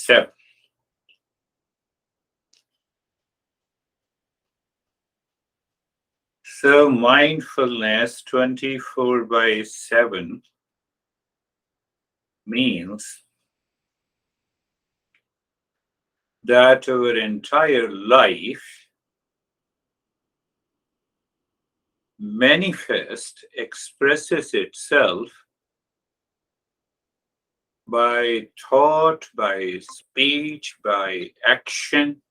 7. So mindfulness 24/7 means that our entire life expresses itself by thought, by speech, by action.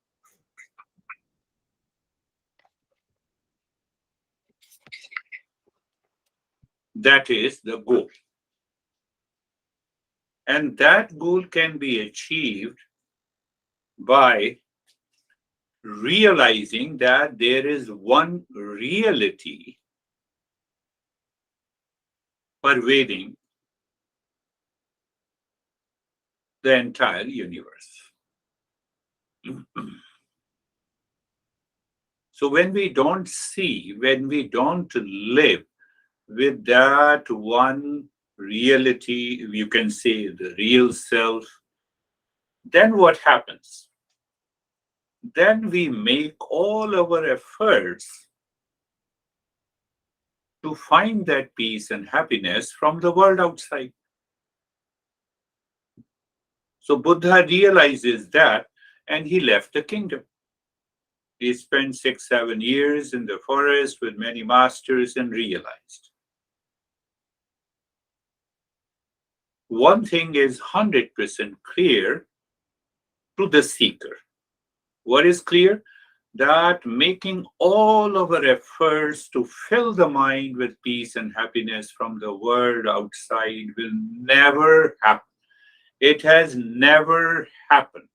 That is the goal. And that goal can be achieved by realizing that there is one reality pervading the entire universe. So when we don't see, when we don't live with that one reality, you can say the real self, then what happens? Then we make all our efforts to find that peace and happiness from the world outside. So Buddha realizes that and he left the kingdom. He spent 6-7 years in the forest with many masters and realized one thing is 100% clear to the seeker. What is clear? That making all of our efforts to fill the mind with peace and happiness from the world outside will never happen. It has never happened.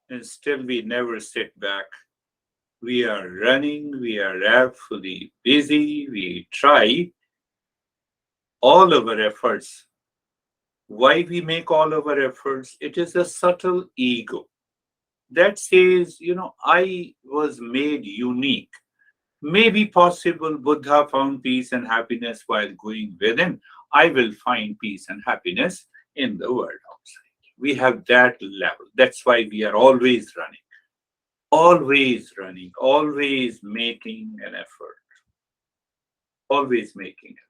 And still we never sit back. We are running, we are fully busy, we try all of our efforts. Why we make all of our efforts? It is a subtle ego that says, I was made unique. Maybe possible Buddha found peace and happiness while going within. I will find peace and happiness in the world outside. We have that level. That's why we are always running, always making an effort, always making an effort.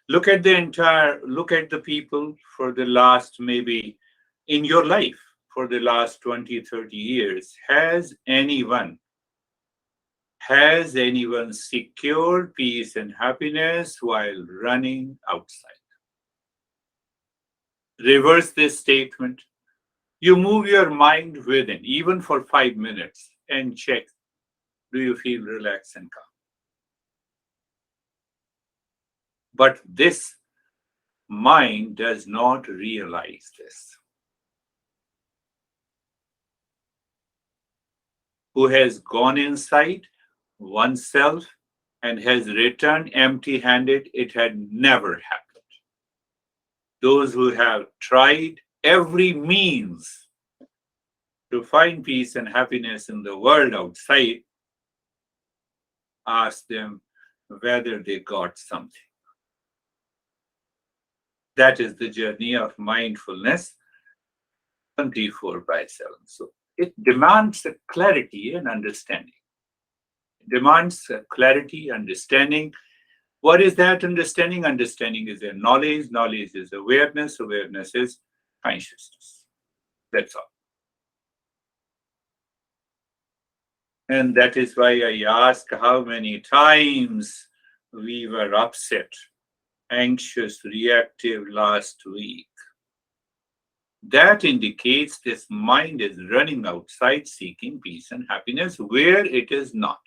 Look at the people for the last, maybe in your life, for the last 20, 30 years. Has anyone secured peace and happiness while running outside? Reverse this statement. You move your mind within, even for 5 minutes, and check, do you feel relaxed and calm? But this mind does not realize this. Who has gone inside oneself and has returned empty-handed, it had never happened. Those who have tried every means to find peace and happiness in the world outside, ask them whether they got something. That is the journey of mindfulness 24/7. So it demands a clarity and understanding. It demands a clarity, understanding. What is that understanding? Understanding is a knowledge. Knowledge is awareness. Awareness is consciousness. That's all. And that is why I ask how many times we were upset, anxious, reactive last week. That indicates this mind is running outside seeking peace and happiness where it is not.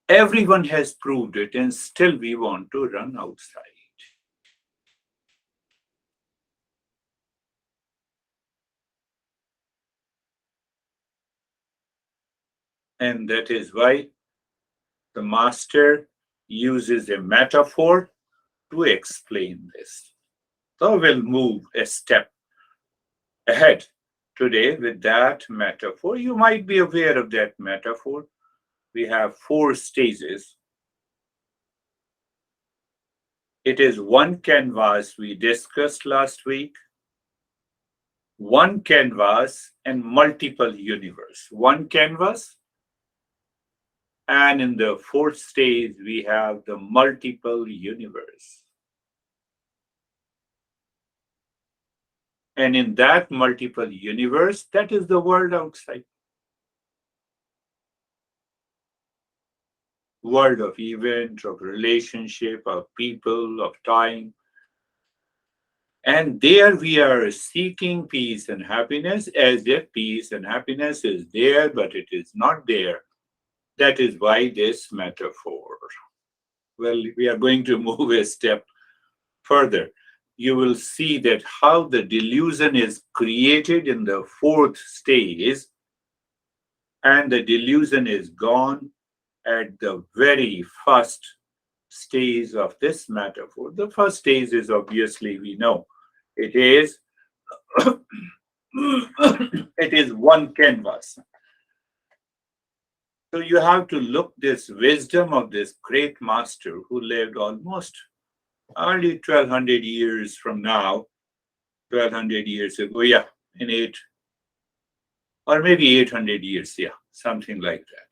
Everyone has proved it, and still we want to run outside. And that is why the master uses a metaphor to explain this. So we'll move a step ahead today with that metaphor. You might be aware of that metaphor. We have four stages. It is one canvas we discussed last week, one canvas and multiple universe. One canvas, and in the fourth stage, we have the multiple universe. And in that multiple universe, that is the world outside. World of event, of relationship, of people, of time. And there we are seeking peace and happiness as if peace and happiness is there, but it is not there. That is why this metaphor. Well, we are going to move a step further. You will see that how the delusion is created in the fourth stage, and the delusion is gone at the very first stage of this metaphor. The first stage is obviously we know it is it is one canvas. So you have to look this wisdom of this great master who lived almost early 1200 years from now, 1200 years ago, yeah, in eight or maybe 800 years, yeah, something like that.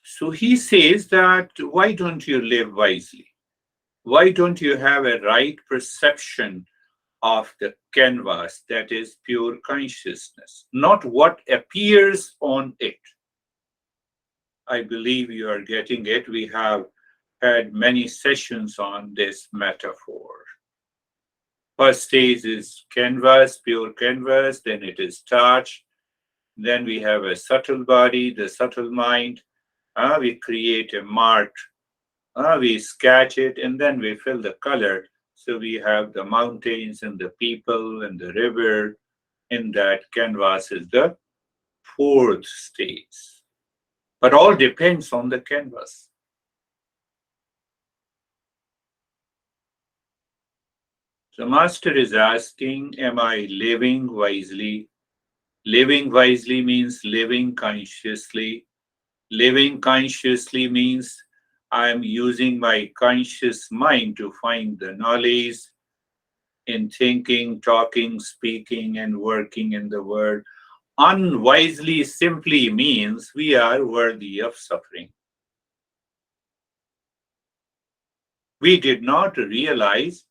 So he says that why don't you live wisely? Why don't you have a right perception of the canvas that is pure consciousness, not what appears on it? I believe you are getting it. We have had many sessions on this metaphor. First stage is canvas, pure canvas, then it is touch, then we have a subtle body, the subtle mind. We create a mark, we sketch it, and then we fill the color. So we have the mountains and the people and the river. In that canvas is the fourth stage. But all depends on the canvas. The master is asking, am I living wisely? Living wisely means living consciously. Living consciously means I'm using my conscious mind to find the knowledge in thinking, talking, speaking, and working in the world. Unwisely simply means we are worthy of suffering. We did not realize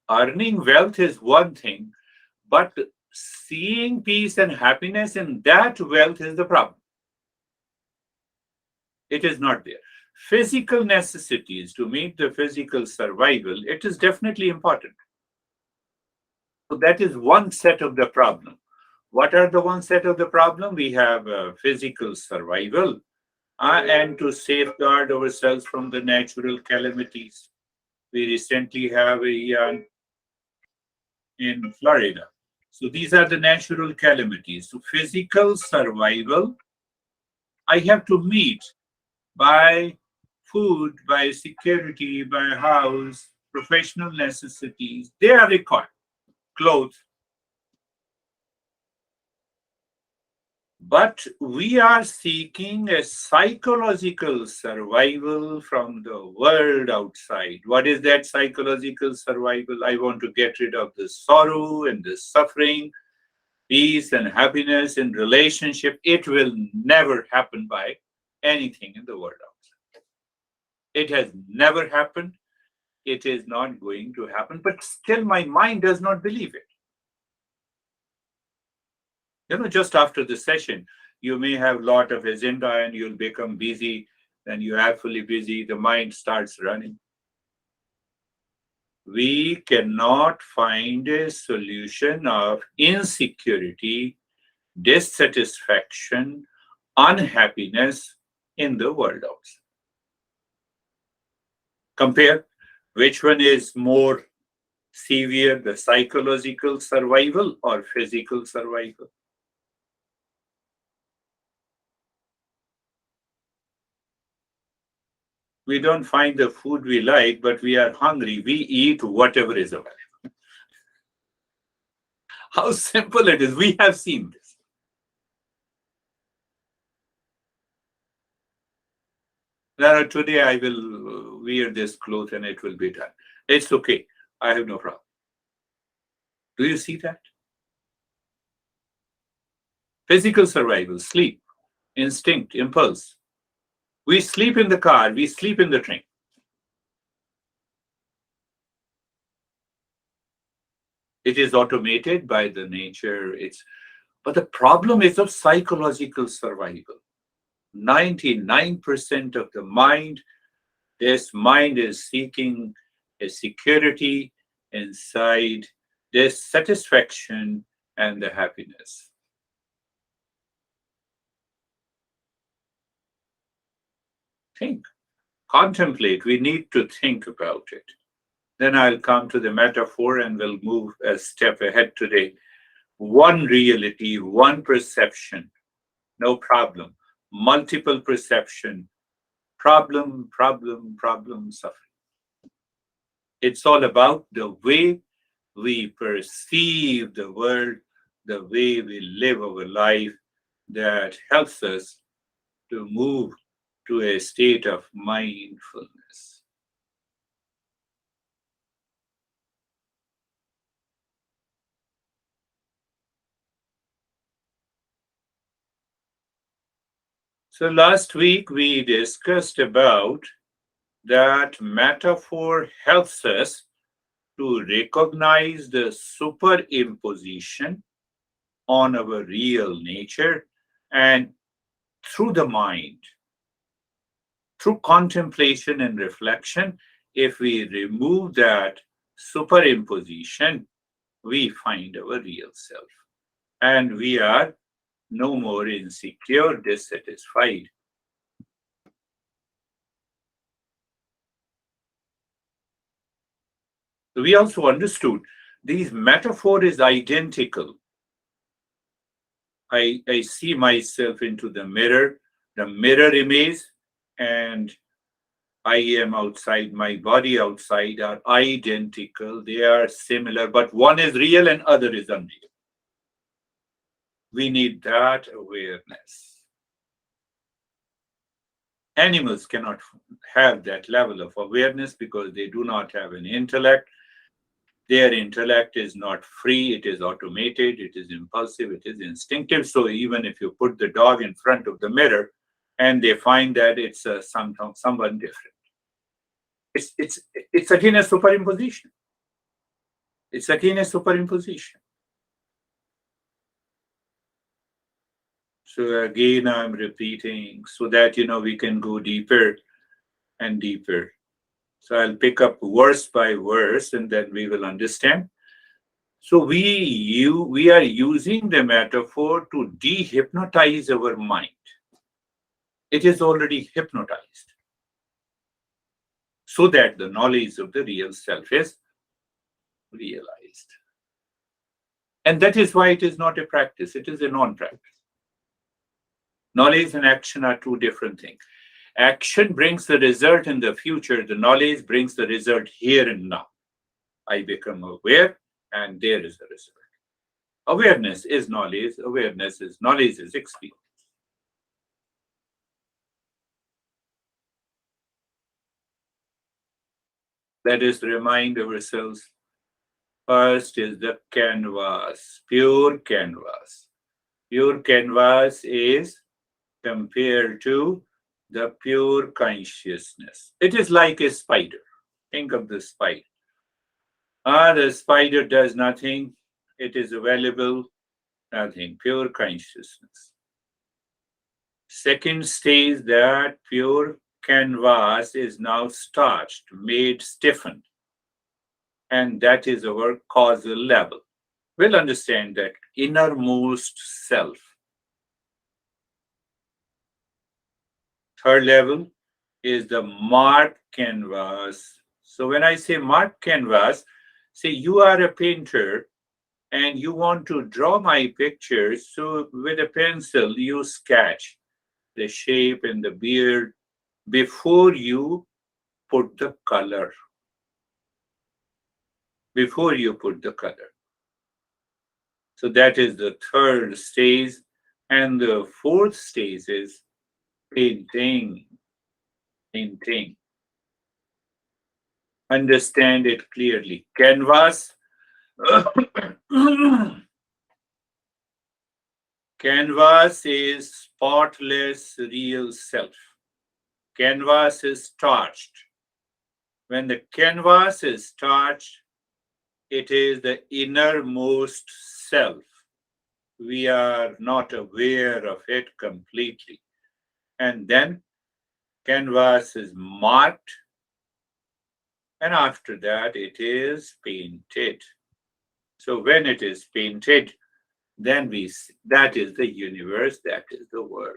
earning wealth is one thing, but seeing peace and happiness in that wealth is the problem. It is not there. Physical necessities to meet the physical survival, it is definitely important. So that is one set of the problem. What are the one set of the problem? We have physical survival and to safeguard ourselves from the natural calamities. We recently have a in Florida. So these are the natural calamities. So physical survival, I have to meet by food, by security, by house, professional necessities. They are required. Clothes. But we are seeking a psychological survival from the world outside. What is that psychological survival? I want to get rid of the sorrow and the suffering, peace and happiness in relationship. It will never happen by anything in the world outside. It has never happened. It is not going to happen. But still, my mind does not believe it. Just after the session, you may have a lot of agenda and you'll become busy. Then you are fully busy, the mind starts running. We cannot find a solution of insecurity, dissatisfaction, unhappiness in the world outside. Compare which one is more severe, the psychological survival or physical survival. We don't find the food we like, but we are hungry. We eat whatever is available. How simple it is. We have seen this. Now, today I will wear this cloth and it will be done. It's okay. I have no problem. Do you see that? Physical survival, sleep, instinct, impulse. We sleep in the car, we sleep in the train. It is automated by the nature. But the problem is of psychological survival. 99% of the mind, this mind is seeking a security inside this satisfaction and the happiness. Think, contemplate. We need to think about it. Then I'll come to the metaphor and we'll move a step ahead today. One reality, one perception, no problem. Multiple perception, problem, suffering. It's all about the way we perceive the world, the way we live our life that helps us to move to a state of mindfulness. So last week we discussed about that metaphor helps us to recognize the superimposition on our real nature, and through the mind, through contemplation and reflection, if we remove that superimposition, we find our real self. And we are no more insecure, dissatisfied. We also understood these metaphor is identical. I see myself into the mirror image, and I am outside, my body outside are identical. They are similar, but one is real and other is unreal. We need that awareness. Animals cannot have that level of awareness because they do not have an intellect. Their intellect is not free, it is automated, it is impulsive, it is instinctive. So even if you put the dog in front of the mirror and they find that it's someone different, it's again a superimposition. It's again a superimposition. So again, I'm repeating so that we can go deeper and deeper. So I'll pick up verse by verse and then we will understand. So we are using the metaphor to dehypnotize our mind. It is already hypnotized so that the knowledge of the real self is realized. And that is why it is not a practice, it is a non-practice. Knowledge and action are two different things. Action brings the result in the future, the knowledge brings the result here and now. I become aware, and there is the result. Awareness is knowledge, knowledge is experience. Let us remind ourselves first is the canvas, pure canvas. Pure canvas is compared to the pure consciousness. It is like a spider. Think of the spider. The spider does nothing. It is available, nothing. Pure consciousness. Second stage, that pure canvas is now starched, made stiffened. And that is our causal level. We'll understand that innermost self. Third level is the marked canvas. So when I say marked canvas, say you are a painter and you want to draw my pictures. So with a pencil, you sketch the shape and the beard before you put the color. Before you put the color. So that is the third stage. And the fourth stage is painting. Painting. Understand it clearly. Canvas. Canvas is spotless real self. Canvas is starched. When the canvas is starched, it is the innermost self. We are not aware of it completely. And then canvas is marked, and after that, it is painted. So when it is painted, then that is the universe, that is the world.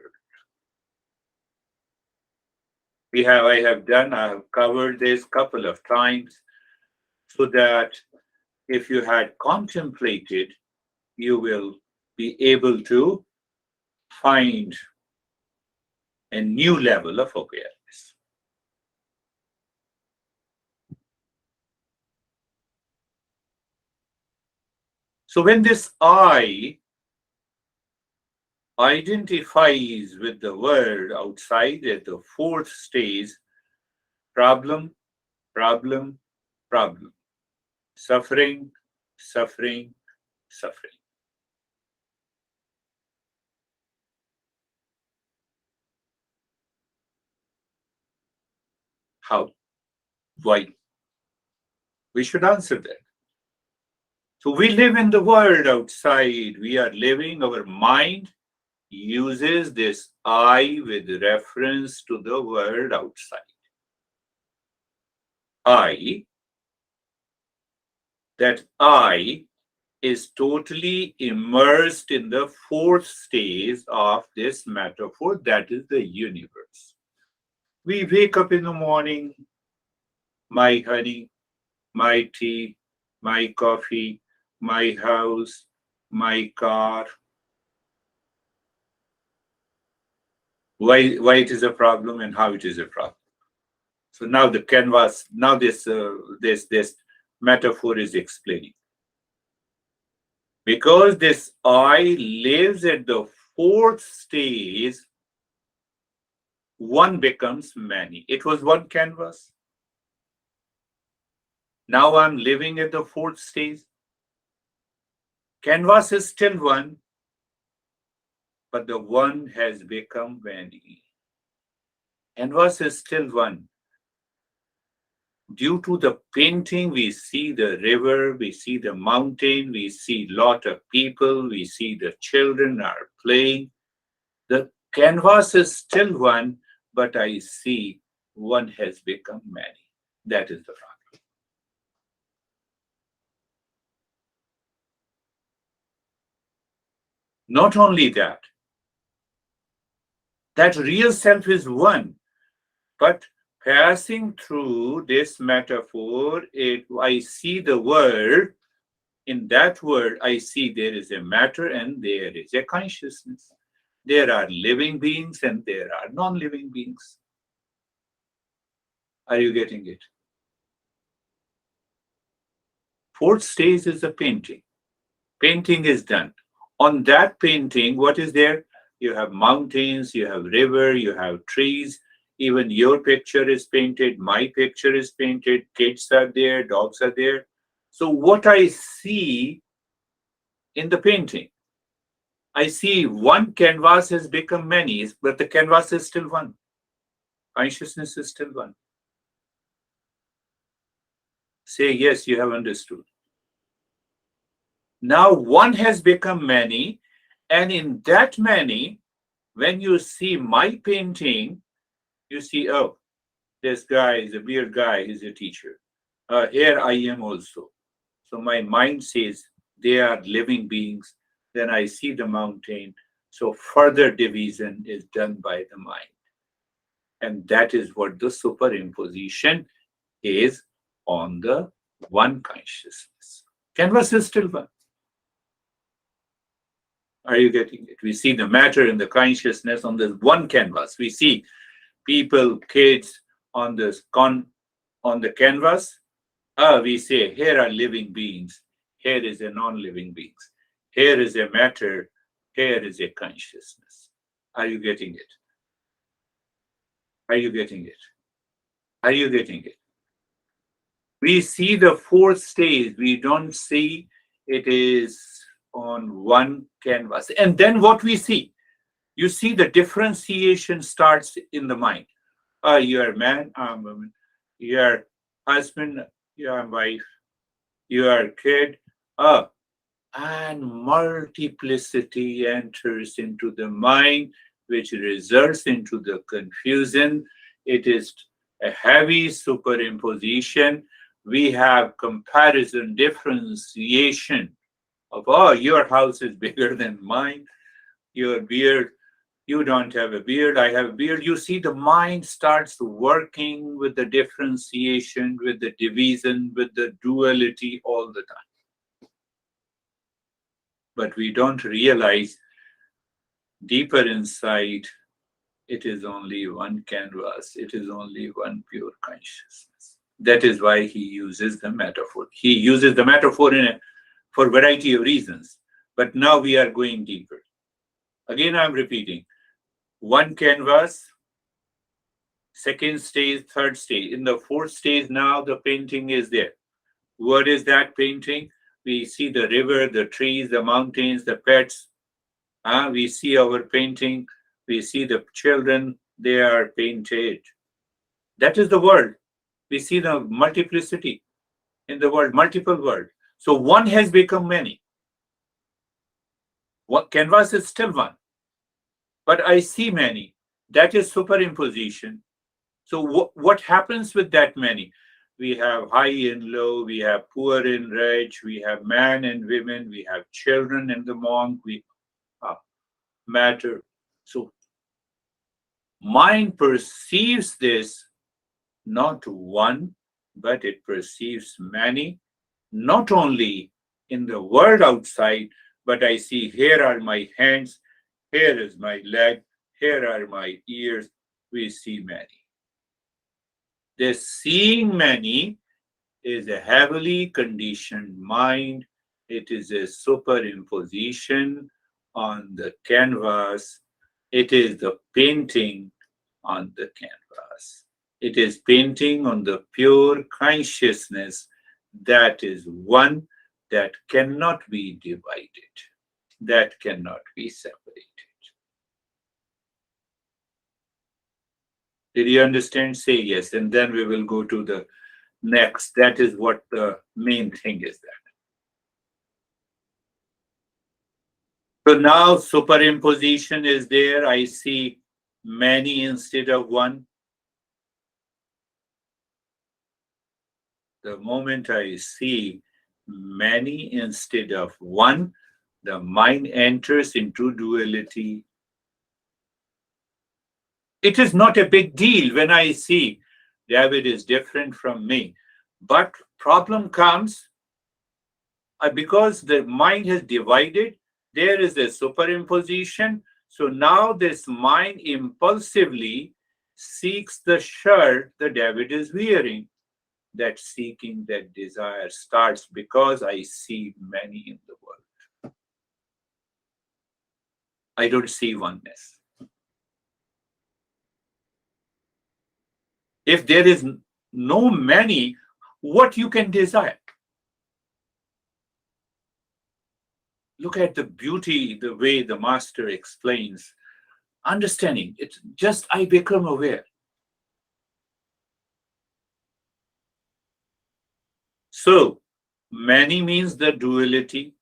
I have covered this couple of times so that if you had contemplated, you will be able to find a new level of awareness. So when this I identifies with the world outside at the fourth stage, problem, problem, problem, suffering, suffering, suffering. How? Why? We should answer that. So we live in the world outside. We are living, our mind uses this I with reference to the world outside. I, that I is totally immersed in the fourth stage of this metaphor, that is the universe. We wake up in the morning, my honey, my tea, my coffee, my house, my car. Why it is a problem and how it is a problem. So now the canvas, now this metaphor is explaining. Because this I lives at the fourth stage, one becomes many. It was one canvas. Now I'm living at the fourth stage. Canvas is still one, but the one has become many. Canvas is still one. Due to the painting, we see the river, we see the mountain, we see lot of people, we see the children are playing. The canvas is still one, but I see one has become many. That is the problem. Not only that, that real self is one, but passing through this metaphor, I see the world. In that world, I see there is a matter and there is a consciousness. There are living beings and there are non-living beings. Are you getting it? Fourth stage is the painting. Painting is done. On that painting, what is there? You have mountains, you have river, you have trees. Even your picture is painted, my picture is painted, kids are there, dogs are there. So what I see in the painting, I see one canvas has become many, but the canvas is still one. Consciousness is still one. Say yes, you have understood. Now one has become many, and in that many, when you see my painting, you see, oh, this guy is a weird guy, he's a teacher. Here I am also. So my mind says they are living beings. Then I see the mountain. So further division is done by the mind. And that is what the superimposition is on the one consciousness. Canvas is still one. Are you getting it? We see the matter and the consciousness on this one canvas. We see people, kids on the canvas. We say here are living beings. Here is a non-living beings. Here is a matter, here is a consciousness. Are you getting it? Are you getting it? Are you getting it? We see the fourth stage, we don't see it is on one canvas. And then what we see? You see the differentiation starts in the mind. You are man, I'm woman. You are husband, you are wife. You are kid. Ah, and multiplicity enters into the mind, which results into the confusion. It is a heavy superimposition. We have comparison, differentiation of, oh, your house is bigger than mine, your beard, you don't have a beard, I have a beard. You see, the mind starts working with the differentiation, with the division, with the duality all the time. But we don't realize deeper inside, it is only one canvas, it is only one pure consciousness. That is why he uses the metaphor. He uses the metaphor for a variety of reasons. But now we are going deeper. Again, I'm repeating. One canvas, second stage, third stage. In the fourth stage now, the painting is there. What is that painting? We see the river, the trees, the mountains, the pets. We see our painting. We see the children. They are painted. That is the world. We see the multiplicity in the world, multiple world. So one has become many. What canvas is still one, but I see many. That is superimposition. So what happens with that many? We have high and low, we have poor and rich, we have man and women, we have children and the monk, we matter. So mind perceives this not one, but it perceives many, not only in the world outside, but I see here are my hands, here is my leg, here are my ears. We see many. This seeing many is a heavily conditioned mind. It is a superimposition on the canvas. It is the painting on the canvas. It is painting on the pure consciousness that is one, that cannot be divided, that cannot be separated. Did you understand? Say yes, and then we will go to the next. That is what the main thing is that. So now superimposition is there. I see many instead of one. The moment I see many instead of one, the mind enters into duality. It is not a big deal when I see David is different from me. But problem comes because the mind has divided, there is a superimposition. So now this mind impulsively seeks the shirt that David is wearing. That seeking, that desire starts because I see many in the world. I don't see oneness. If there is no many, what you can desire? Look at the beauty, the way the master explains. Understanding, it's just I become aware. So, many means the duality.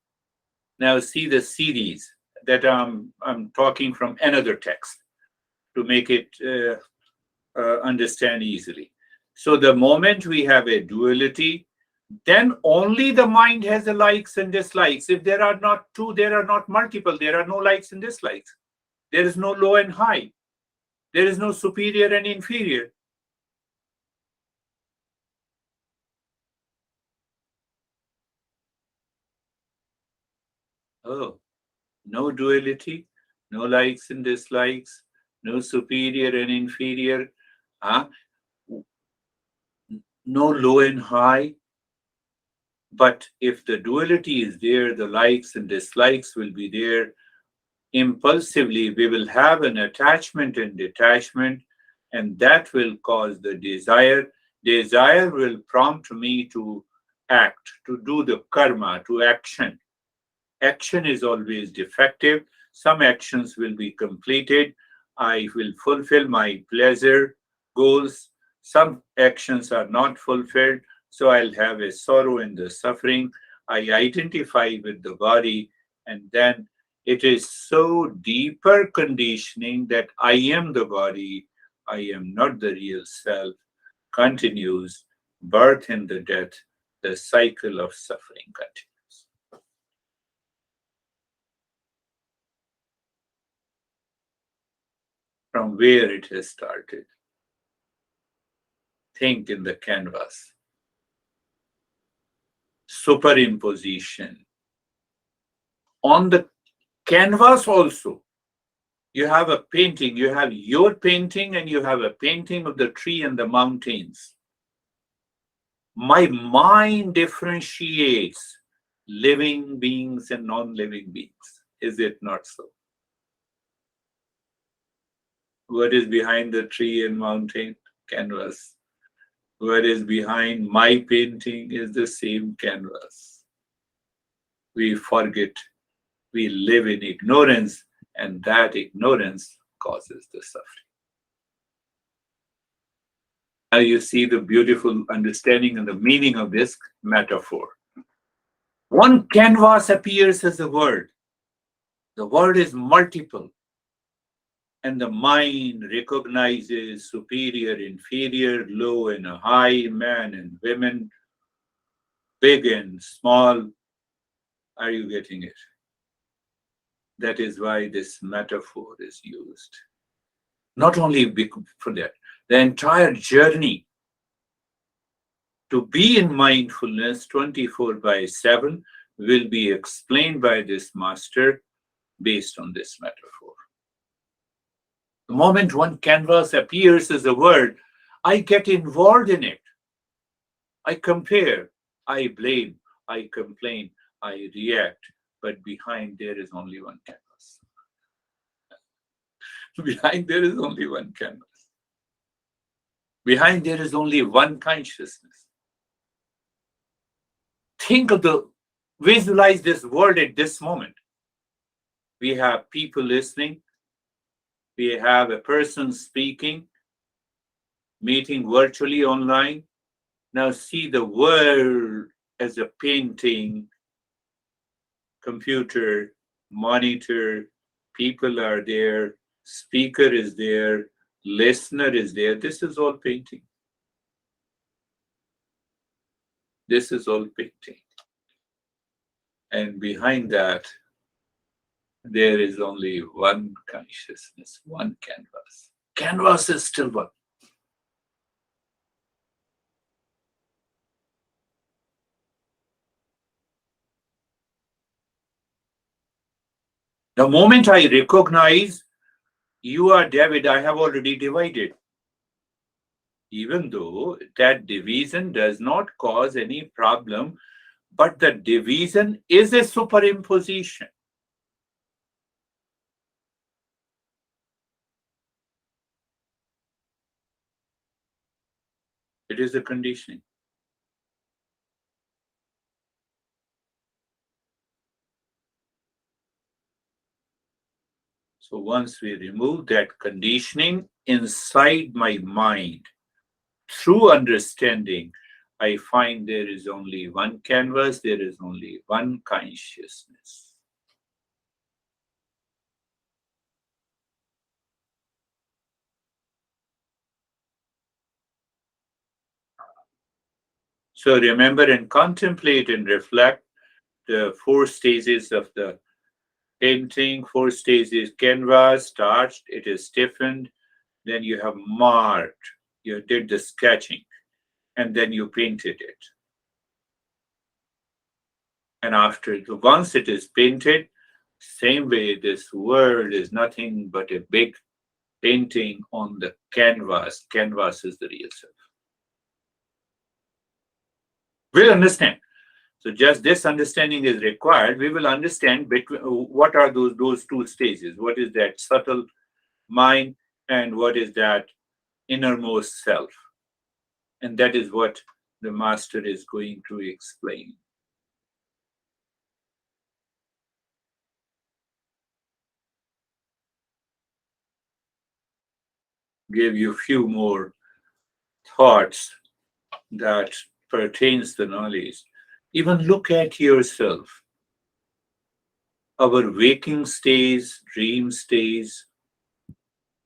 Now see the series that I'm talking from another text to make it understand easily. So the moment we have a duality, then only the mind has the likes and dislikes. If there are not two, there are not multiple. There are no likes and dislikes. There is no low and high. There is no superior and inferior. Oh, no duality, no likes and dislikes, no superior and inferior, no low and high. But if the duality is there, the likes and dislikes will be there. Impulsively, we will have an attachment and detachment, and that will cause the desire. Desire will prompt me to act, to do the karma, to action. Action is always defective. Some actions will be completed. I will fulfill my pleasure goals. Some actions are not fulfilled, so I'll have a sorrow and the suffering. I identify with the body, and then it is so deeper conditioning that I am the body, I am not the real self, continues birth and the death, the cycle of suffering continues. From where it has started. Think in the canvas. Superimposition. On the canvas also, you have a painting. You have your painting and you have a painting of the tree and the mountains. My mind differentiates living beings and non-living beings. Is it not so? What is behind the tree and mountain? Canvas. What is behind my painting is the same canvas. We forget, we live in ignorance, and that ignorance causes the suffering. Now you see the beautiful understanding and the meaning of this metaphor. One canvas appears as a word. The word is multiple, and the mind recognizes superior, inferior, low and high, man and women, big and small. Are you getting it? That is why this metaphor is used. Not only for that, the entire journey to be in mindfulness 24 by 7 will be explained by this master based on this metaphor. The moment one canvas appears as a word, I get involved in it. I compare, I blame, I complain, I react, but behind there is only one canvas. Behind there is only one canvas. Behind there is only one consciousness. Think of visualize this world at this moment. We have people listening. We have a person speaking, meeting virtually online. Now see the world as a painting, computer, monitor, people are there, speaker is there, listener is there. This is all painting. This is all painting. And behind that, there is only one consciousness, one canvas. Canvas is still one. The moment I recognize you are David, I have already divided. Even though that division does not cause any problem, but the division is a superimposition. It is a conditioning. So once we remove that conditioning inside my mind, through understanding, I find there is only one canvas, there is only one consciousness. So remember and contemplate and reflect the 4 stages of the painting. 4 stages: canvas, starched, it is stiffened, then you have marked, you did the sketching, and then you painted it. And once it is painted, same way this world is nothing but a big painting on the canvas. Canvas is the real self. We'll understand. So just this understanding is required. We will understand between what are those two stages. What is that subtle mind and what is that innermost self? And that is what the master is going to explain. Give you a few more thoughts that pertains the knowledge. Even look at yourself. Our waking stage, dream stage,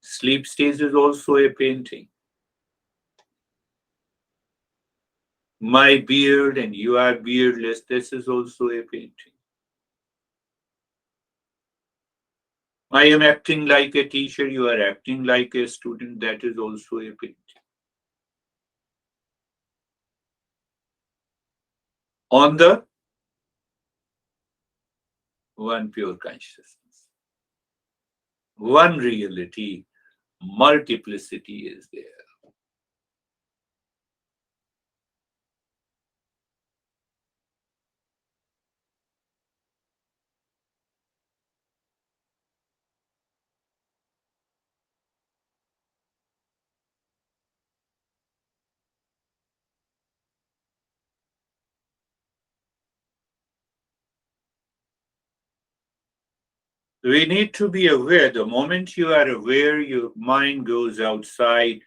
sleep stage is also a painting. My beard and you are beardless, this is also a painting. I am acting like a teacher, you are acting like a student, that is also a painting. On the one pure consciousness, one reality, multiplicity is there. We need to be aware. The moment you are aware, your mind goes outside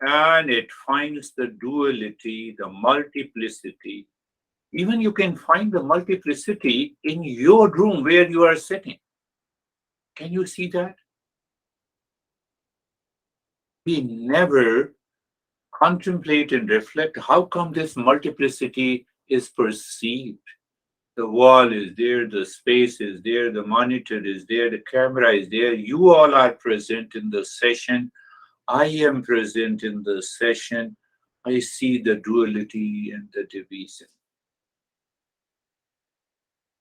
and it finds the duality, the multiplicity. Even you can find the multiplicity in your room where you are sitting. Can you see that? We never contemplate and reflect how come this multiplicity is perceived. The wall is there, the space is there, the monitor is there, the camera is there. You all are present in the session. I am present in the session. I see the duality and the division.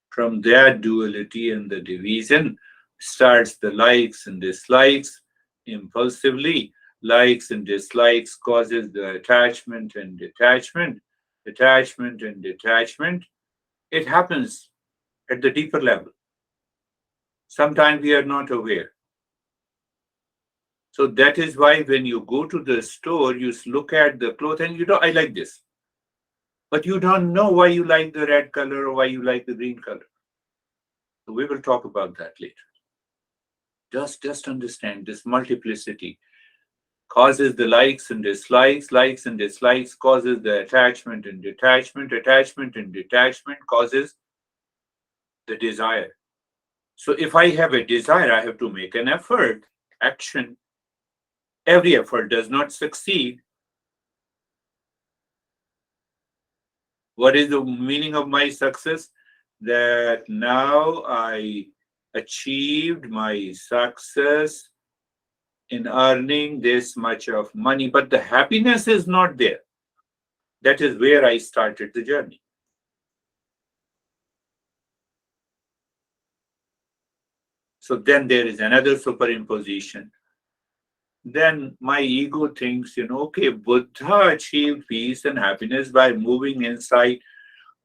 From that duality and the division starts the likes and dislikes impulsively. Likes and dislikes causes the attachment and detachment. Attachment and detachment. It happens at the deeper level. Sometimes we are not aware. So that is why when you go to the store, you look at the clothes and you know, I like this. But you don't know why you like the red color or why you like the green color. So we will talk about that later. Just understand this multiplicity causes the likes and dislikes causes the attachment and detachment causes the desire. So if I have a desire, I have to make an effort, action. Every effort does not succeed. What is the meaning of my success? That now I achieved my success in earning this much of money, but the happiness is not there. That is where I started the journey. So then there is another superimposition. Then my ego thinks, okay, Buddha achieved peace and happiness by moving inside,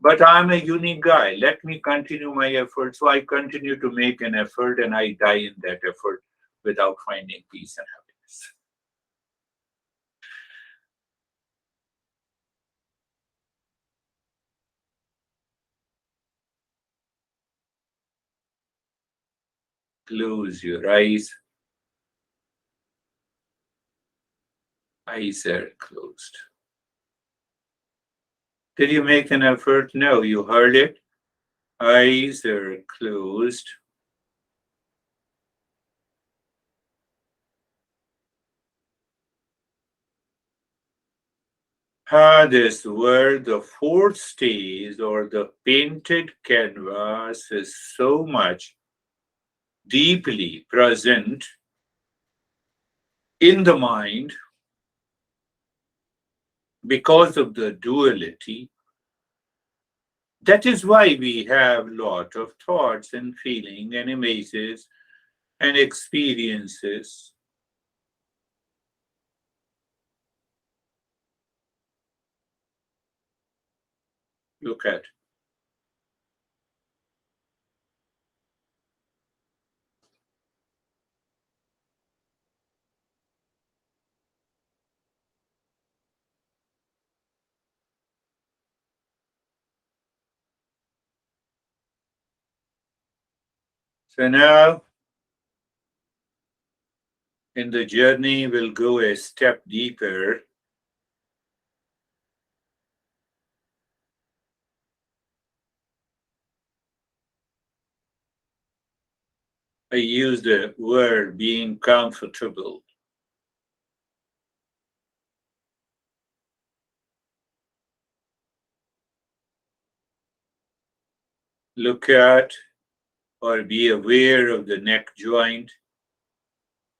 but I'm a unique guy. Let me continue my effort. So I continue to make an effort and I die in that effort without finding peace and happiness. Close your eyes. Eyes are closed. Did you make an effort? No, you heard it. Eyes are closed. This where the fourth stage or the painted canvas is so much deeply present in the mind because of the duality. That is why we have lot of thoughts and feeling and images and experiences. Look at So now, in the journey, we'll go a step deeper. I use the word being comfortable. Look at or be aware of the neck joint.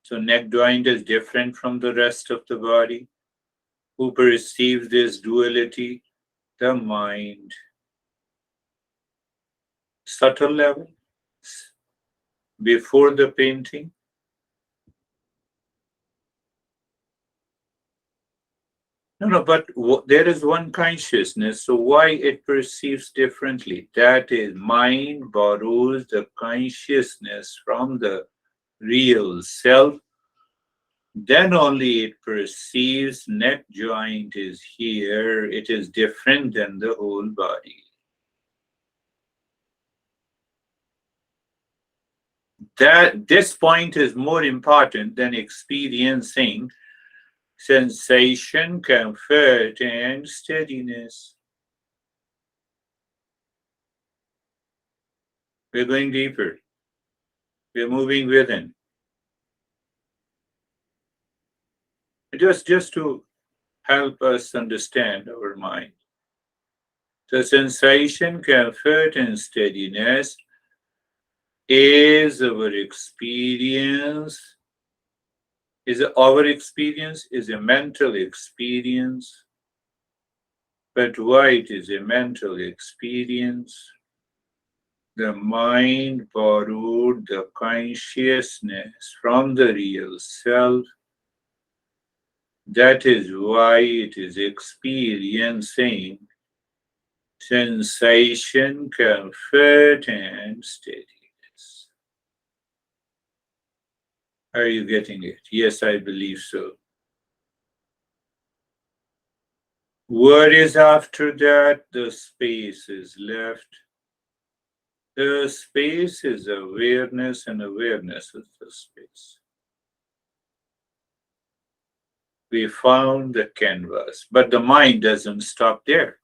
So, neck joint is different from the rest of the body. Who perceives this duality? The mind. Subtle level. Before the painting. No, but there is one consciousness, so why it perceives differently? That is, mind borrows the consciousness from the real self, then only it perceives neck joint is here, it is different than the whole body. That this point is more important than experiencing sensation, comfort, and steadiness. We're going deeper. We're moving within. Just to help us understand our mind. The sensation, comfort, and steadiness is our experience, is a mental experience. But why it is a mental experience? The mind borrowed the consciousness from the real self. That is why it is experiencing sensation, comfort, and steadiness. Are you getting it? Yes, I believe so. What is after that? The space is left. The space is awareness, and awareness is the space. We found the canvas, but the mind doesn't stop there.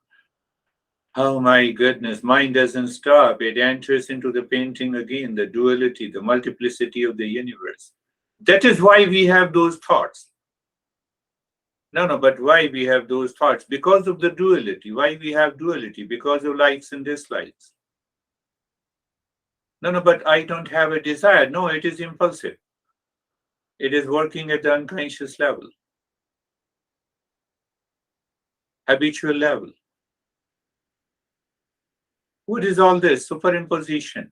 Oh my goodness, mind doesn't stop. It enters into the painting again, the duality, the multiplicity of the universe. That is why we have those thoughts. No, but why we have those thoughts? Because of the duality. Why we have duality? Because of likes and dislikes. No, but I don't have a desire. No, it is impulsive. It is working at the unconscious level, habitual level. What is all this? Superimposition.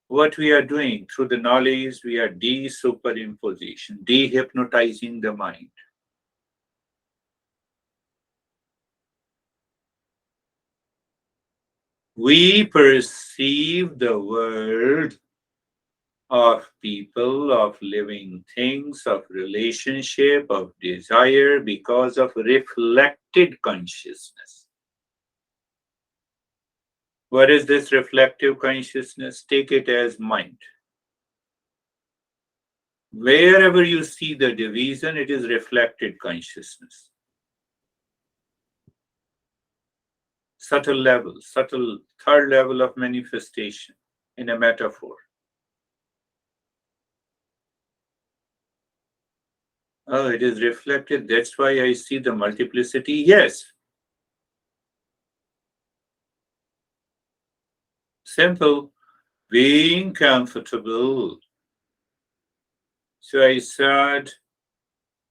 What we are doing through the knowledge, we are de-superimposition, de-hypnotizing the mind. We perceive the world of people, of living things, of relationship, of desire because of reflected consciousness. What is this reflective consciousness? Take it as mind. Wherever you see the division, it is reflected consciousness. Subtle level, subtle third level of manifestation in a metaphor. Oh, it is reflected. That's why I see the multiplicity. Yes. Simple. Being comfortable. So I said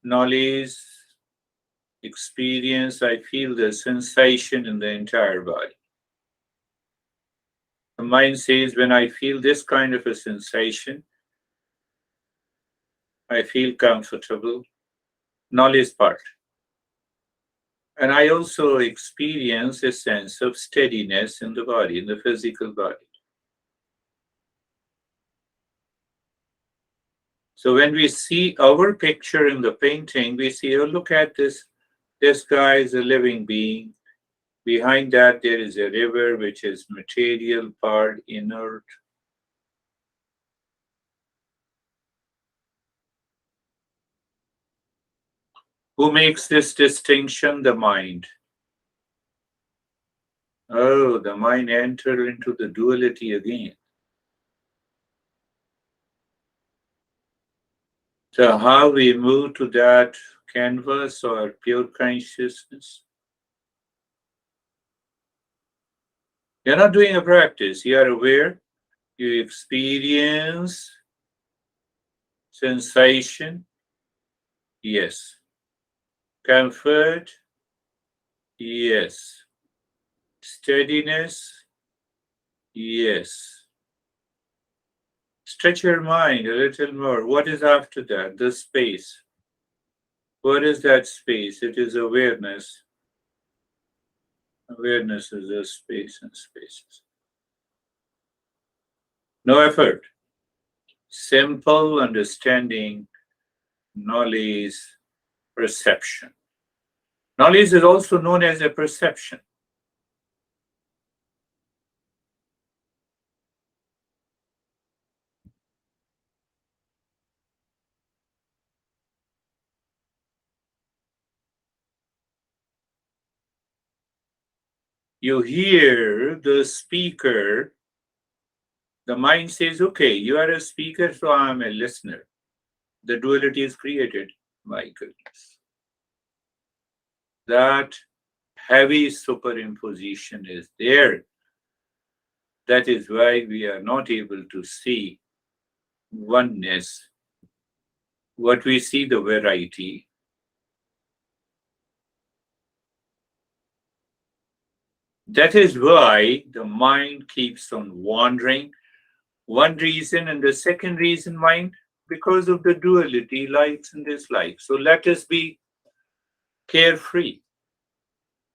knowledge, experience, I feel the sensation in the entire body. The mind says, when I feel this kind of a sensation, I feel comfortable. Knowledge part. And I also experience a sense of steadiness in the body, in the physical body. So when we see our picture in the painting, we see, oh, look at this. This guy is a living being. Behind that, there is a river, which is material part, inert. Who makes this distinction? The mind. Oh, the mind entered into the duality again. So how we move to that canvas or pure consciousness? You're not doing a practice. You are aware. You experience sensation. Yes. Comfort. Yes. Steadiness. Yes. Stretch your mind a little more. What is after that? The space. What is that space? It is awareness. Awareness is a space and spaces. No effort. Simple understanding, knowledge, perception. Knowledge is also known as a perception. You hear the speaker, the mind says, okay, you are a speaker, so I am a listener. The duality is created. My goodness. That heavy superimposition is there. That is why we are not able to see oneness. What we see, the variety. That is why the mind keeps on wandering. One reason, and the second reason, mind, because of the duality, likes and dislikes. So let us be carefree.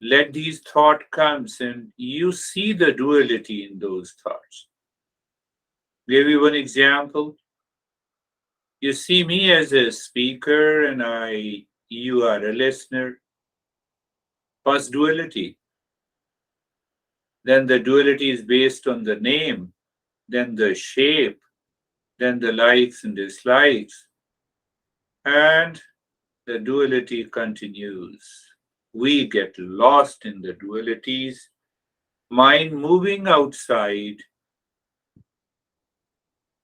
Let these thoughts come, and you see the duality in those thoughts. Give you one example. You see me as a speaker, and you are a listener. First duality. Then the duality is based on the name, then the shape, then the likes and dislikes, and the duality continues. We get lost in the dualities. Mind moving outside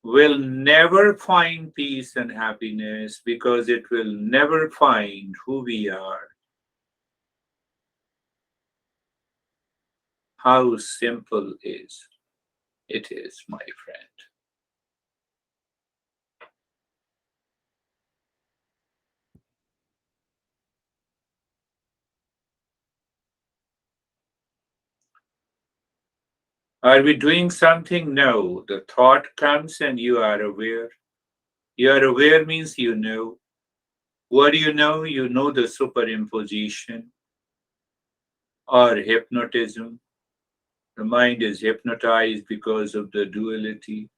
will never find peace and happiness because it will never find who we are. How simple is it is, my friend. Are we doing something? No. The thought comes and you are aware. You are aware means you know. What do you know? You know the superimposition or hypnotism. The mind is hypnotized because of the duality.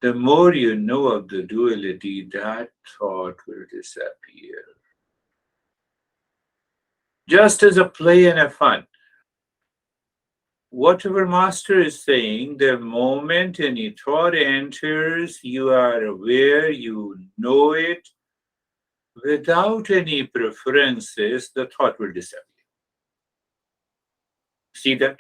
The more you know of the duality, that thought will disappear. Just as a play and a fun. Whatever master is saying, the moment any thought enters, you are aware, you know it, without any preferences, the thought will disappear. See that?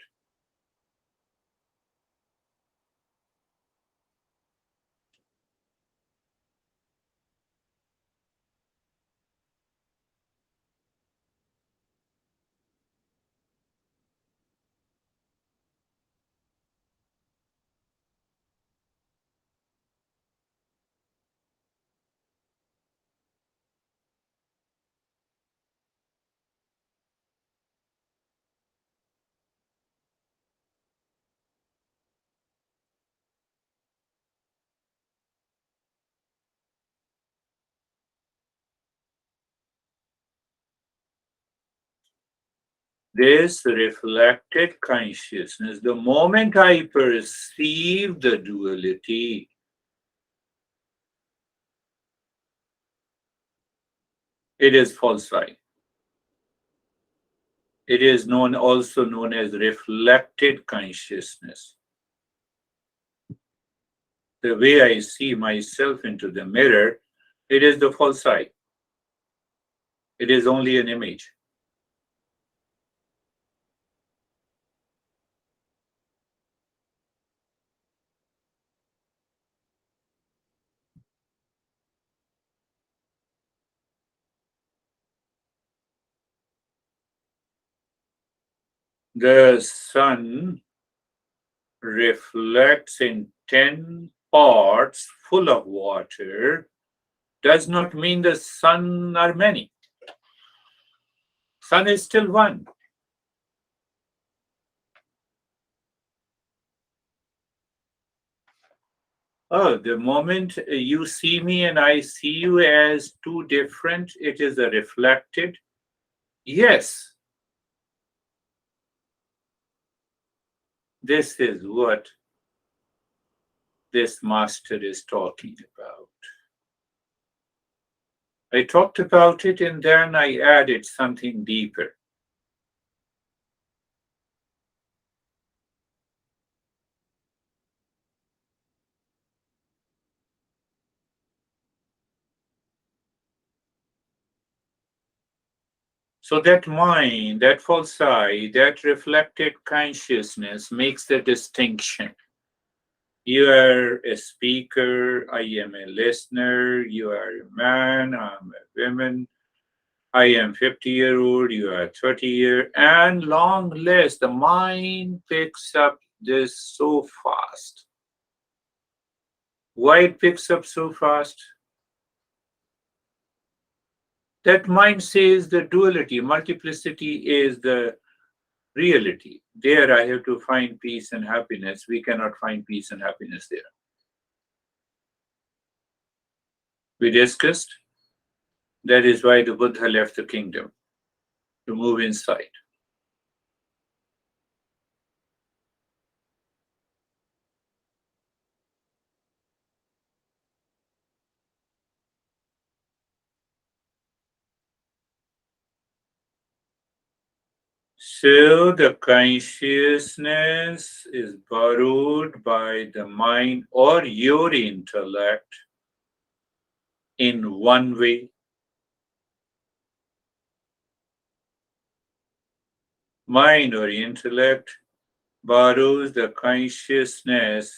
This reflected consciousness, the moment I perceive the duality, it is falsified. It is also known as reflected consciousness. The way I see myself into the mirror, it is the false eye. It is only an image. The sun reflects in 10 pots full of water does not mean the sun are many. Sun is still one. Oh, the moment you see me and I see you as two different, it is a reflected. Yes, this is what this master is talking about. I talked about it and then I added something deeper. So that mind, that false I, that reflected consciousness makes the distinction. You are a speaker, I am a listener, you are a man, I'm a woman, I am 50-year-old, you are 30-year, and long list. The mind picks up this so fast. Why it picks up so fast? That mind says the duality, multiplicity is the reality. There I have to find peace and happiness. We cannot find peace and happiness there. We discussed that is why the Buddha left the kingdom to move inside. So the consciousness is borrowed by the mind or your intellect in one way. Mind or intellect borrows the consciousness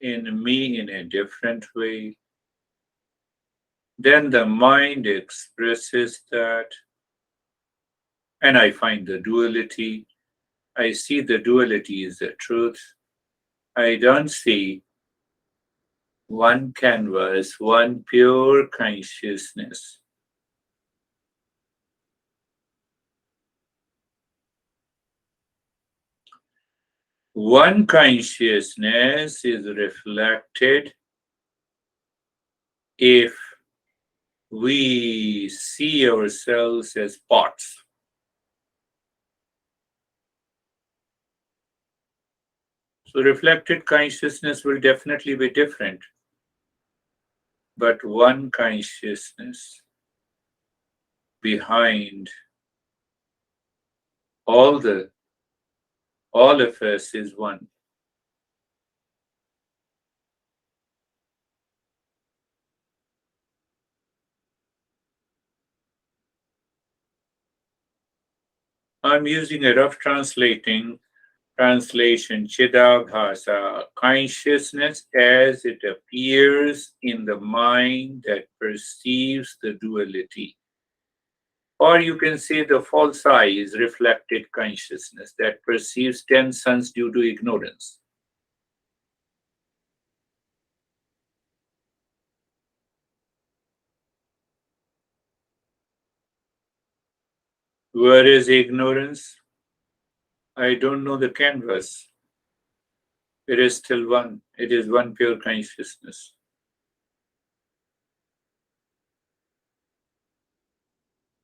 in me in a different way. Then the mind expresses that, and I find the duality. I see the duality is the truth. I don't see one canvas, one pure consciousness. One consciousness is reflected if we see ourselves as parts. So, reflected consciousness will definitely be different, but one consciousness behind all the all of us is one. I'm using a rough translation, Chidabhasa, consciousness as it appears in the mind that perceives the duality. Or you can say the false I is reflected consciousness that perceives 10 suns due to ignorance. Where is ignorance? I don't know the canvas. It is still one. It is one pure consciousness.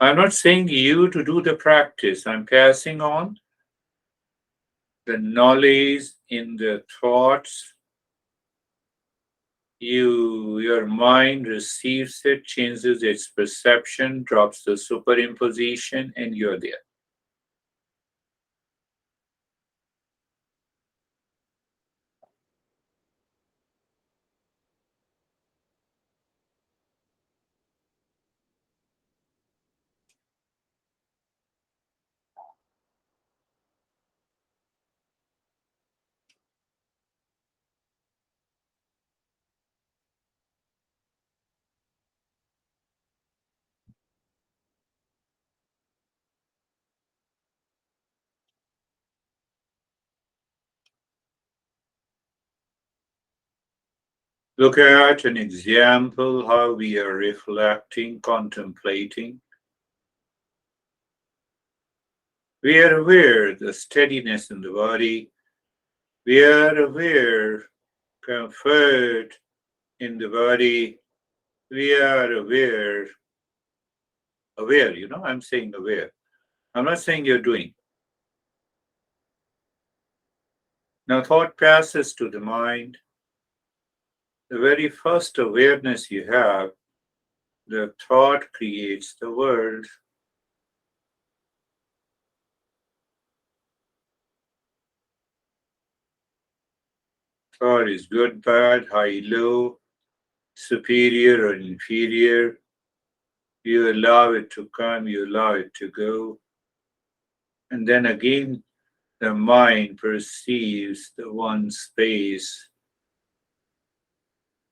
I'm not saying you to do the practice. I'm passing on the knowledge in the thoughts. Your mind receives it, changes its perception, drops the superimposition, and you're there. Look at an example how we are reflecting, contemplating. We are aware the steadiness in the body. We are aware comfort in the body. We are aware, I'm saying aware. I'm not saying you're doing. Now, thought passes to the mind. The very first awareness you have, the thought creates the world. Thought is good, bad, high, low, superior or inferior. You allow it to come, you allow it to go. And then again, the mind perceives the one space.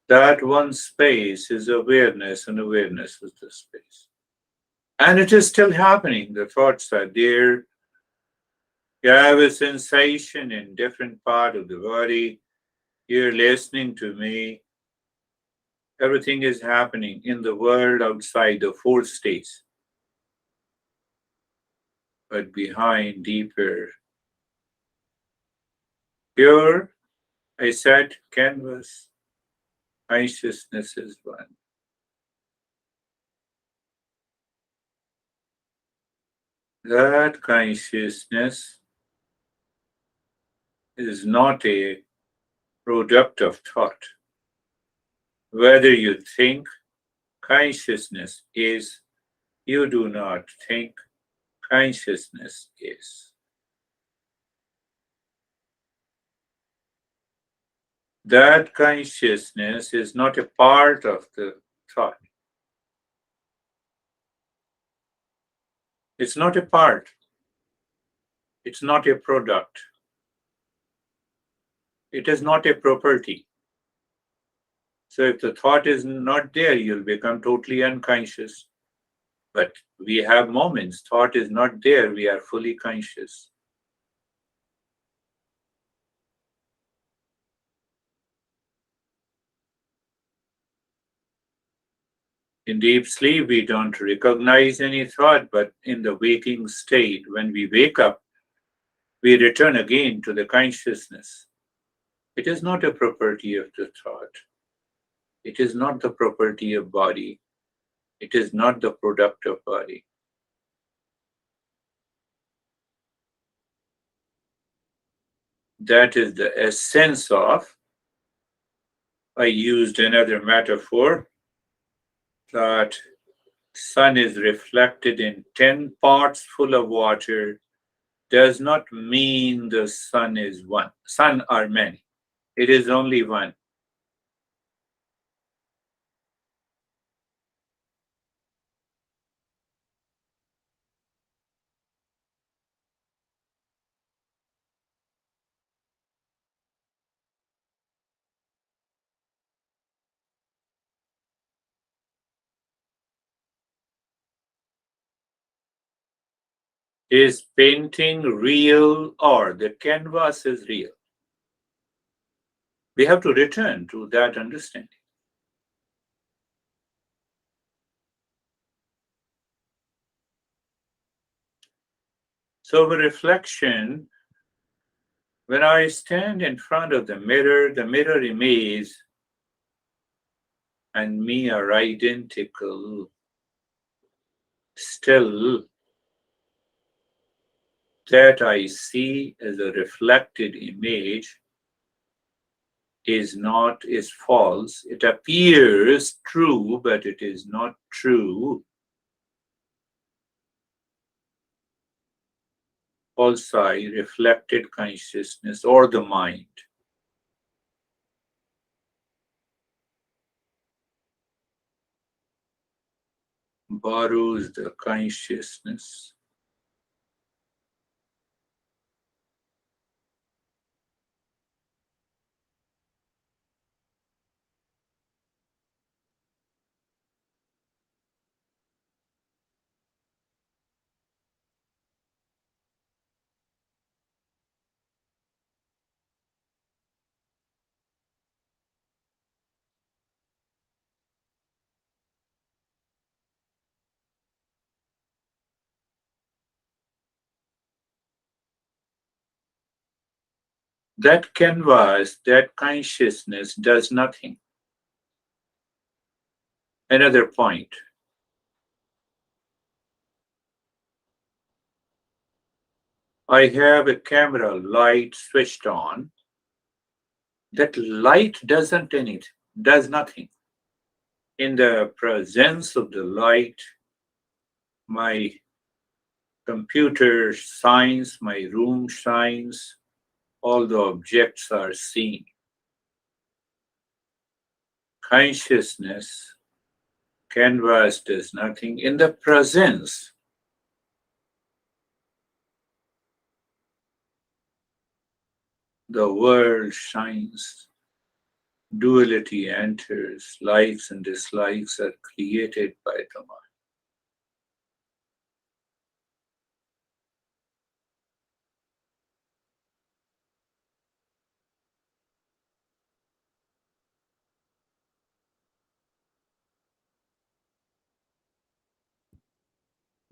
That one space is awareness, and awareness is the space. And it is still happening. The thoughts are there. You have a sensation in different part of the body. You're listening to me. Everything is happening in the world outside the four states. But behind, deeper, pure, I said, canvas, consciousness is one. That consciousness is not a product of thought. Whether you think, consciousness is, you do not think, consciousness is. That consciousness is not a part of the thought. It's not a part. It's not a product. It is not a property. So if the thought is not there, you'll become totally unconscious. But we have moments, thought is not there, we are fully conscious. In deep sleep, we don't recognize any thought, but in the waking state, when we wake up, we return again to the consciousness. It is not a property of the thought. It is not the property of body. It is not the product of body. That is the essence of, I used another metaphor, that sun is reflected in 10 pots full of water does not mean the sun is one. Sun are many. It is only one. Is painting real or the canvas is real? We have to return to that understanding. So, the reflection, when I stand in front of the mirror image and me are identical, still that I see as a reflected image is false. It appears true, but it is not true. Falsi, reflected consciousness or the mind, borrows the consciousness. That canvas, that consciousness does nothing. Another point. I have a camera light switched on. That light does nothing. In the presence of the light, my computer shines, my room shines, all the objects are seen. Consciousness, canvas does nothing. In the presence, the world shines. Duality enters. Likes and dislikes are created by the mind.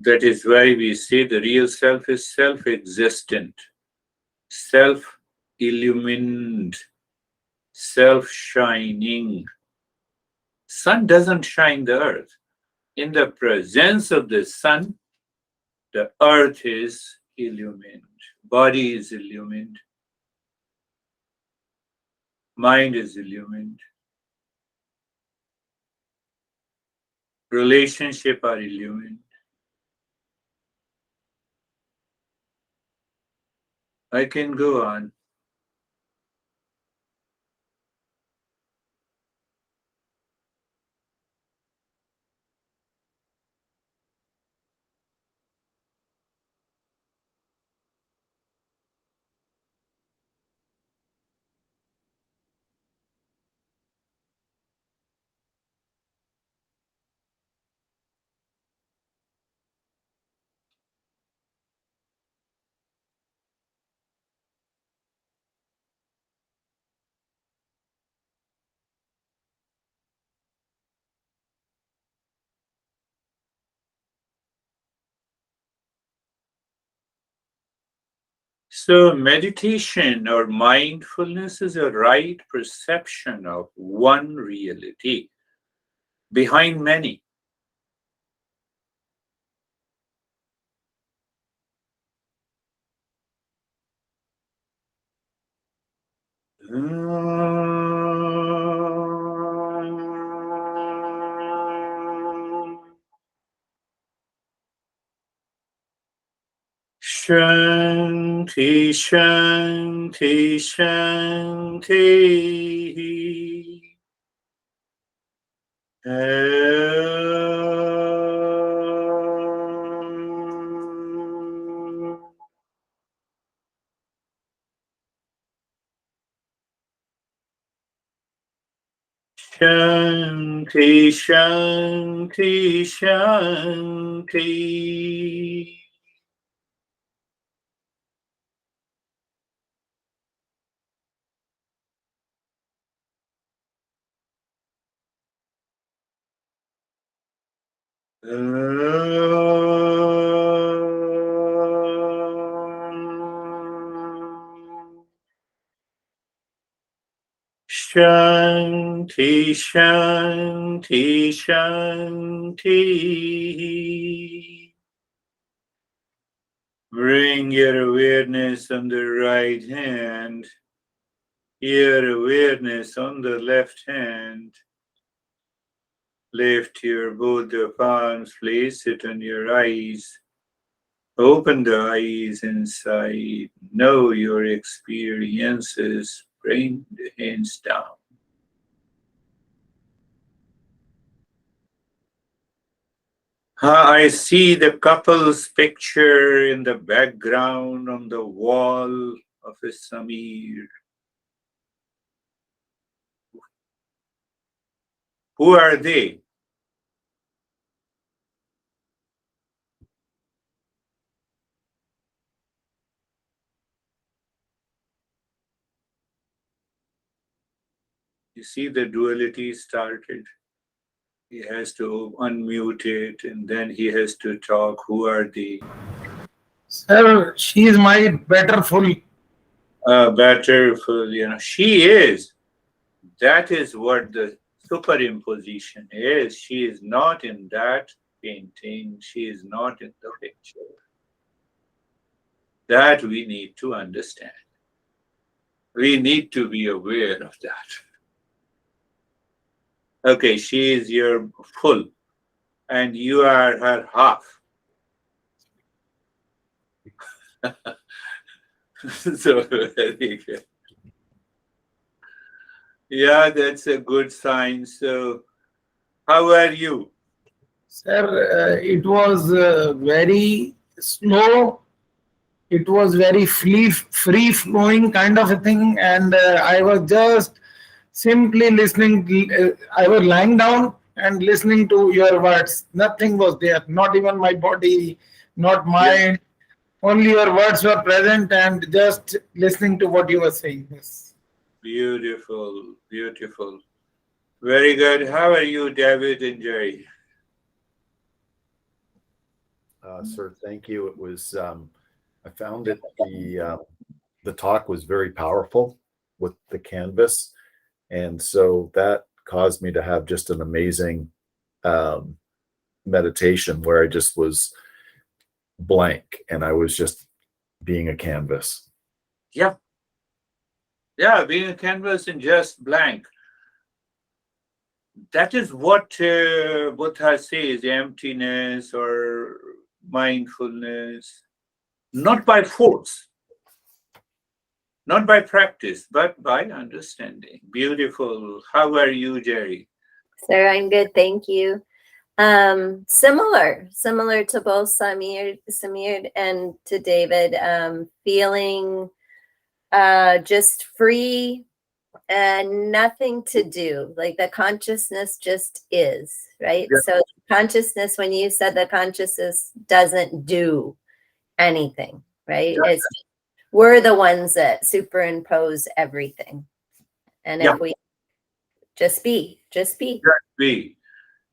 That is why we say the real self is self existent, self illumined, self shining. Sun doesn't shine the earth. In the presence of the sun, the earth is illumined, body is illumined, mind is illumined, relationship are illumined. I can go on. So, meditation or mindfulness is a right perception of one reality behind many. Shanti, Shanti, Shanti. Shanti, Shanti, Shanti. Shanti, Shanti, Shanti. Bring your awareness on the right hand, your awareness on the left hand. Lift your both the palms, place it on your eyes. Open the eyes inside. Know your experiences. Bring the hands down. I see the couple's picture in the background on the wall of a Samir. Who are they? You see the duality started. He has to unmute it and then he has to talk. Who are they? Sir, she is my better full. better for, she is. That is what the superimposition is. She is not in that painting. She is not in the picture. That we need to understand. We need to be aware of that. Okay, she is your full, and you are her half. So very good. Yeah, that's a good sign. So, how are you? Sir, it was very slow. It was very free flowing kind of a thing, and I was just simply listening. I was lying down and listening to your words. Nothing was there, not even my body, not Yeah, mind. Only your words were present, and just listening to what you were saying. Yes. beautiful, beautiful. Very good. How are you, David and Jerry? Sir, thank you. It was I found it the talk was very powerful with the canvas, and so that caused me to have just an amazing um, meditation where I just was blank and I was just being a canvas. Yeah, yeah, being a canvas and just blank. That is what Buddha says, emptiness or mindfulness, not by force, not by practice, but by understanding. Beautiful. How are you, Jerry? Sir, I'm good, thank you. Similar to both Samir and to David, feeling just free and nothing to do. Like the consciousness just is, right? Yeah. So consciousness, when you said the consciousness doesn't do anything, right? Yeah. It's we're the ones that superimpose everything. And Yeah. if we just be. Exactly.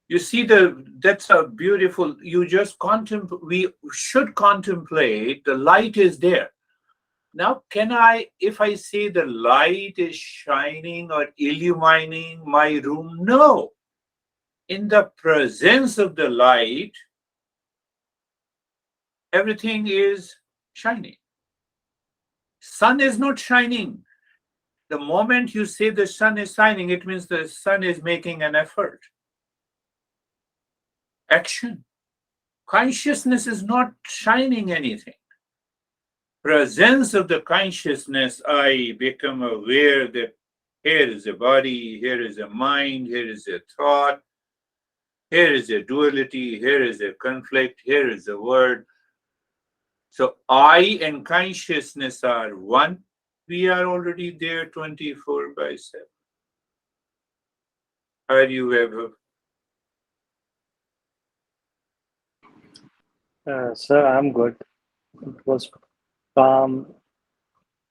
You see, that's a beautiful. You just contemplate. We should contemplate. The light is there. Now, if I say the light is shining or illumining my room? No. In the presence of the light, everything is shining. Sun is not shining. The moment you say the sun is shining, it means the sun is making an effort. Action. Consciousness is not shining anything. Presence of the consciousness, I become aware that here is a body, here is a mind, here is a thought, here is a duality, here is a conflict, here is a word. So I and consciousness are one. We are already there 24/7. Are you ever? Sir, I'm good. It was calm.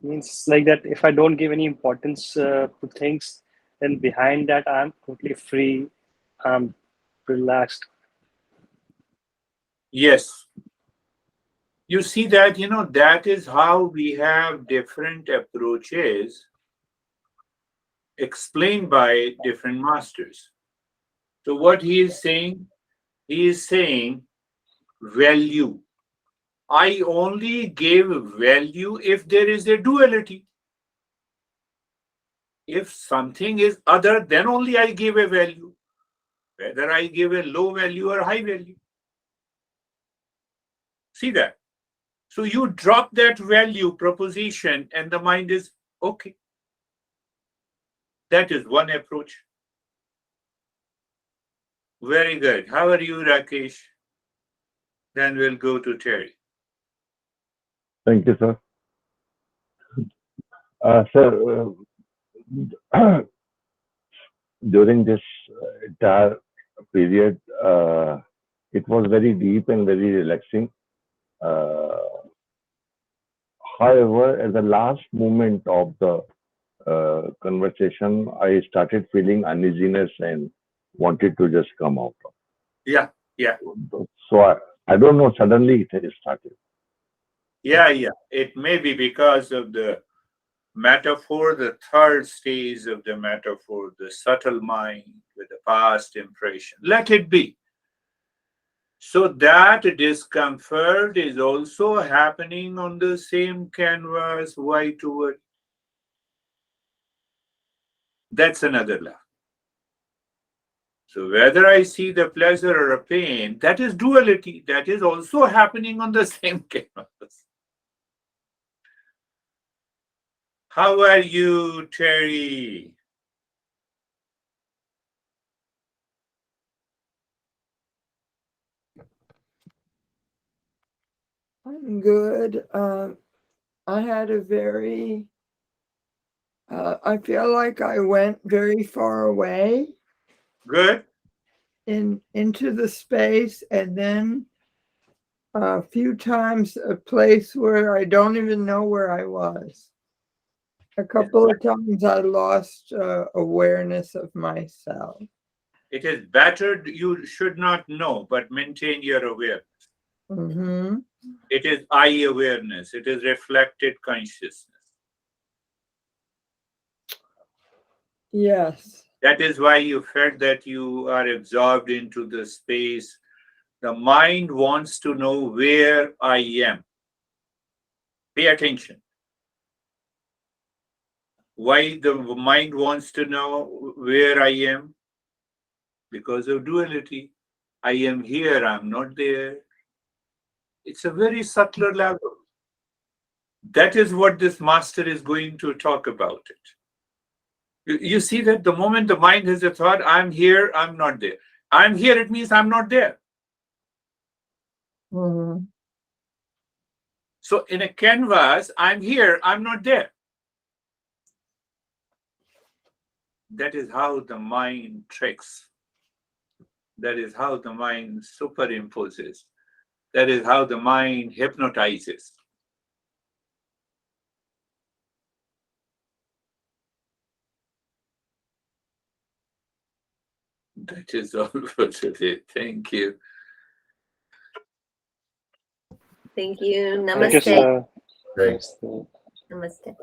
Means like that if I don't give any importance to things, then behind that I'm totally free. I'm relaxed. Yes. You see that, that is how we have different approaches explained by different masters. So what he is saying value. I only give value if there is a duality. If something is other, then only I give a value, whether I give a low value or high value. See that? So you drop that value proposition and the mind is okay. That is one approach. Very good. How are you, Rakesh? Then we'll go to Terry. Thank you, sir. Sir, during this entire period, it was very deep and very relaxing. Uh, However, at the last moment of the conversation, I started feeling uneasiness and wanted to just come out. Yeah, yeah, So I don't know, suddenly it has started. yeah. It may be because of the metaphor, the third stage of the metaphor, the subtle mind with the past impression. Let it be. So that discomfort is also happening on the same canvas, white over. That's another law. So whether I see the pleasure or a pain, that is duality. That is also happening on the same canvas. How are you, Terry? I'm good. I had a very, I feel like I went very far away Good. into the space, and then a few times a place where I don't even know where I was. A couple of times I lost awareness of myself. It is better you should not know, but maintain your awareness. Mm-hmm. It is I awareness. It is reflected consciousness. Yes. That is why you felt that you are absorbed into the space. The mind wants to know where I am. Pay attention. Why the mind wants to know where I am? Because of duality. I am here, I'm not there. It's a very subtler level. That is what this master is going to talk about it. You see that the moment the mind has a thought, I'm here, I'm not there. I'm here, it means I'm not there. Mm-hmm. So in a canvas, I'm here, I'm not there. That is how the mind tricks. That is how the mind superimposes. That is how the mind hypnotizes. That is all for today. Thank you. Thank you. Thank you, Namaste. sir. Great. Namaste. Namaste.